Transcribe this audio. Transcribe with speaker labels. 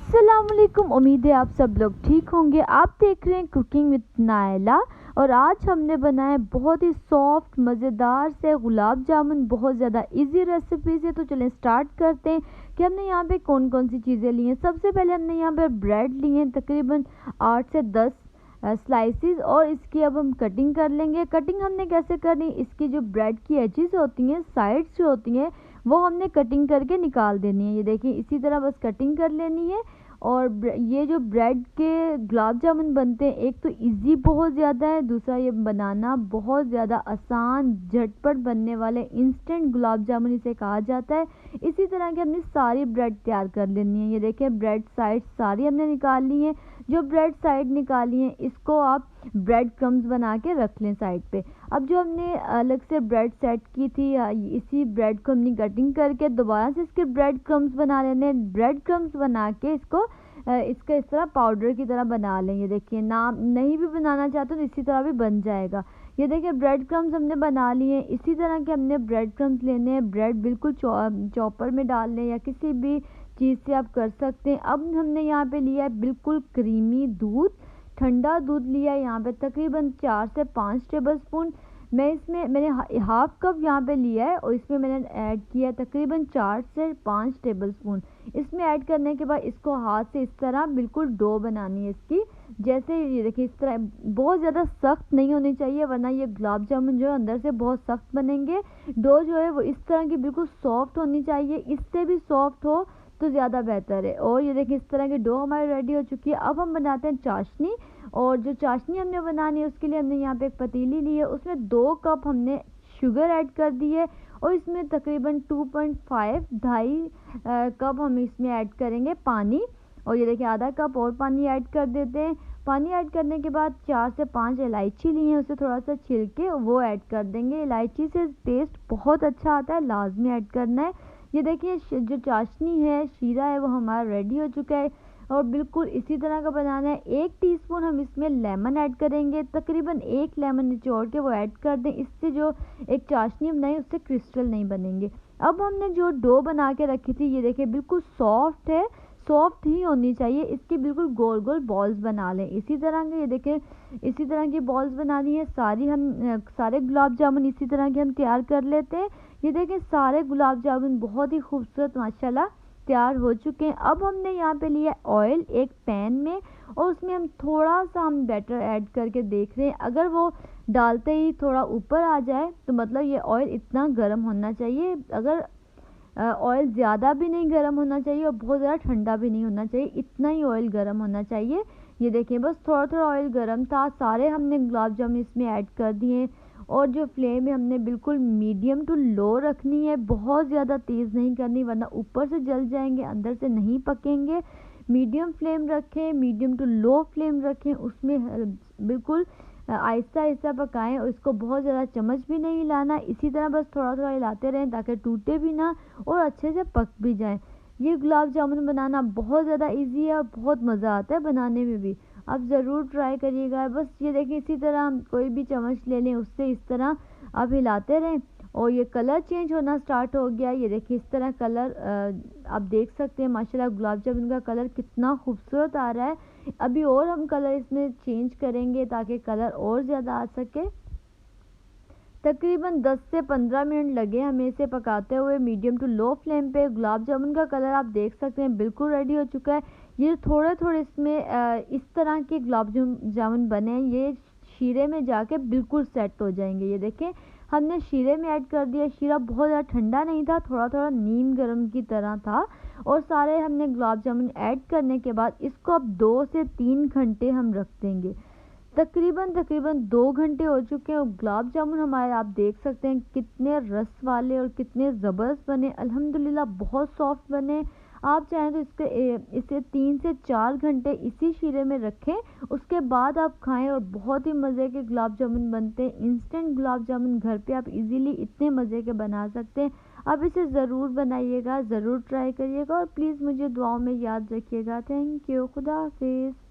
Speaker 1: अस्सलामुअलैकुम। उम्मीद है आप सब लोग ठीक होंगे। आप देख रहे हैं कुकिंग विद नायला और आज हमने बनाया बहुत ही सॉफ्ट मज़ेदार से गुलाब जामुन। बहुत ज़्यादा इजी रेसिपी से, तो चलें स्टार्ट करते हैं कि हमने यहाँ पे कौन कौन सी चीज़ें ली हैं। सबसे पहले हमने यहाँ पे ब्रेड ली हैं तकरीबन 8 से 10 स्लाइसिस, और इसकी अब हम कटिंग कर लेंगे। कटिंग हमने कैसे करनी, इसकी जो ब्रेड की एजेस होती हैं, साइड्स जो होती हैं, वो हमने कटिंग करके निकाल देनी है। ये देखिए इसी तरह बस कटिंग कर लेनी है। और ये जो ब्रेड के गुलाब जामुन बनते हैं, एक तो इजी बहुत ज़्यादा है, दूसरा ये बनाना बहुत ज़्यादा आसान, झटपट बनने वाले इंस्टेंट गुलाब जामुन इसे कहा जाता है। इसी तरह की हमने सारी ब्रेड तैयार कर लेनी है। ये देखिए ब्रेड साइड सारी हमने निकाल ली हैं। जो ब्रेड साइड निकाली हैं इसको आप ब्रेड क्रम्स बना के रख लें साइड पे। अब जो हमने अलग से ब्रेड सेट की थी, इसी ब्रेड को हमने कटिंग करके दोबारा से इसके ब्रेड क्रम्स बना लेने। ब्रेड क्रम्स बना के इसको इसका इस तरह पाउडर की तरह बना लें। ये देखिए, ना नहीं भी बनाना चाहते तो इसी तरह भी बन जाएगा। ये देखिए ब्रेड क्रम्स हमने बना लिए। इसी तरह के हमने ब्रेड क्रम्स लेने हैं। ब्रेड बिल्कुल चॉपर में डाल लें या किसी भी चीज़ से आप कर सकते हैं। अब हमने यहाँ पे लिया है बिल्कुल क्रीमी दूध, ठंडा दूध लिया है यहाँ पे तकरीबन 4 से 5 टेबलस्पून। मैंने हाफ कप यहाँ पे लिया है और इसमें मैंने ऐड किया तकरीबन 4 से 5 टेबलस्पून। इसमें ऐड करने के बाद इसको हाथ से इस तरह बिल्कुल डो बनानी है इसकी। जैसे ये देखिए इस तरह, बहुत ज़्यादा सख्त नहीं होनी चाहिए वरना ये गुलाब जामुन जो है अंदर से बहुत सख्त बनेंगे। डो जो है वो इस तरह की बिल्कुल सॉफ्ट होनी चाहिए, इससे भी सॉफ्ट हो तो ज़्यादा बेहतर है। और ये देखिए इस तरह की डो हमारी रेडी हो चुकी है। अब हम बनाते हैं चाशनी। और जो चाशनी हमने बनानी है उसके लिए हमने यहाँ पे एक पतीली ली है, उसमें 2 कप हमने शुगर ऐड कर दी है और इसमें तकरीबन 2.5 कप हम इसमें ऐड करेंगे पानी। और ये देखिए आधा कप और पानी ऐड कर देते हैं। पानी ऐड करने के बाद 4 से 5 इलायची ली है, उसे थोड़ा सा छिल के वो ऐड कर देंगे। इलायची से टेस्ट बहुत अच्छा आता है, लाजमी ऐड करना है। ये देखिए जो चाशनी है, शीरा है, वो हमारा रेडी हो चुका है और बिल्कुल इसी तरह का बनाना है। 1 टीस्पून हम इसमें लेमन ऐड करेंगे, तकरीबन 1 लेमन निचोड़ के वो ऐड कर दें। इससे जो एक चाशनी बनाई उससे क्रिस्टल नहीं बनेंगे। अब हमने जो डो बना के रखी थी, ये देखिए बिल्कुल सॉफ्ट है, सॉफ्ट ही होनी चाहिए। इसकी बिल्कुल गोल गोल बॉल्स बना लें इसी तरह के। ये देखें इसी तरह की बॉल्स बनानी है सारी। हम सारे गुलाब जामुन इसी तरह के हम तैयार कर लेते हैं। ये देखें सारे गुलाब जामुन बहुत ही खूबसूरत माशाल्लाह तैयार हो चुके हैं। अब हमने यहाँ पे लिया ऑयल एक पैन में और उसमें हम थोड़ा सा हम बैटर ऐड करके देख रहे हैं। अगर वो डालते ही थोड़ा ऊपर आ जाए तो मतलब ये ऑयल इतना गर्म होना चाहिए। अगर ऑयल ज़्यादा भी नहीं गर्म होना चाहिए और बहुत ज़्यादा ठंडा भी नहीं होना चाहिए, इतना ही ऑयल गर्म होना चाहिए। ये देखिए बस थोड़ा थोड़ा ऑयल गर्म था। सारे हमने गुलाब जामुन इसमें ऐड कर दिए और जो फ्लेम है हमने बिल्कुल मीडियम टू लो रखनी है, बहुत ज़्यादा तेज़ नहीं करनी वरना ऊपर से जल जाएंगे, अंदर से नहीं पकेंगे। मीडियम फ्लेम रखें, मीडियम टू लो फ्लेम रखें, उसमें बिल्कुल आहिस्ता आहिस्ता पकाएं और इसको बहुत ज़्यादा चम्मच भी नहीं हिलाना। इसी तरह बस थोड़ा थोड़ा हिलाते रहें ताकि टूटे भी ना और अच्छे से पक भी जाएं। ये गुलाब जामुन बनाना बहुत ज़्यादा इजी है और बहुत मज़ा आता है बनाने में भी। आप ज़रूर ट्राई करिएगा। बस ये देखिए इसी तरह हम कोई भी चम्मच ले लें, उससे इस तरह आप हिलाते रहें और ये कलर चेंज होना स्टार्ट हो गया। ये देखिए इस तरह कलर आप देख सकते हैं माशाल्लाह गुलाब जामुन का कलर कितना खूबसूरत आ रहा है। अभी और हम कलर इसमें चेंज करेंगे ताकि कलर और ज़्यादा आ सके। तकरीबन 10 से 15 मिनट लगे हमें इसे पकाते हुए मीडियम टू लो फ्लेम पे। गुलाब जामुन का कलर आप देख सकते हैं बिल्कुल रेडी हो चुका है। ये थोड़े थोड़े इसमें इस तरह के गुलाब जामुन बने, ये शीरे में जाके बिल्कुल सेट हो जाएंगे। ये देखें हमने शीरे में ऐड कर दिया। शीरा बहुत ज़्यादा ठंडा नहीं था, थोड़ा थोड़ा नीम गर्म की तरह था। और सारे हमने गुलाब जामुन ऐड करने के बाद इसको अब 2 से 3 घंटे हम रख देंगे। तकरीबन 2 घंटे हो चुके हैं और गुलाब जामुन हमारे आप देख सकते हैं कितने रस वाले और कितने ज़बरदस्त बने। अल्हम्दुलिल्लाह बहुत सॉफ्ट बने। आप चाहें तो इसे 3 से 4 घंटे इसी शीरे में रखें, उसके बाद आप खाएं और बहुत ही मज़े के गुलाब जामुन बनते हैं। इंस्टेंट गुलाब जामुन घर पे आप इजीली इतने मज़े के बना सकते हैं। आप इसे ज़रूर बनाइएगा, ज़रूर ट्राई करिएगा और प्लीज़ मुझे दुआओं में याद रखिएगा। थैंक यू, खुदा हाफिज़।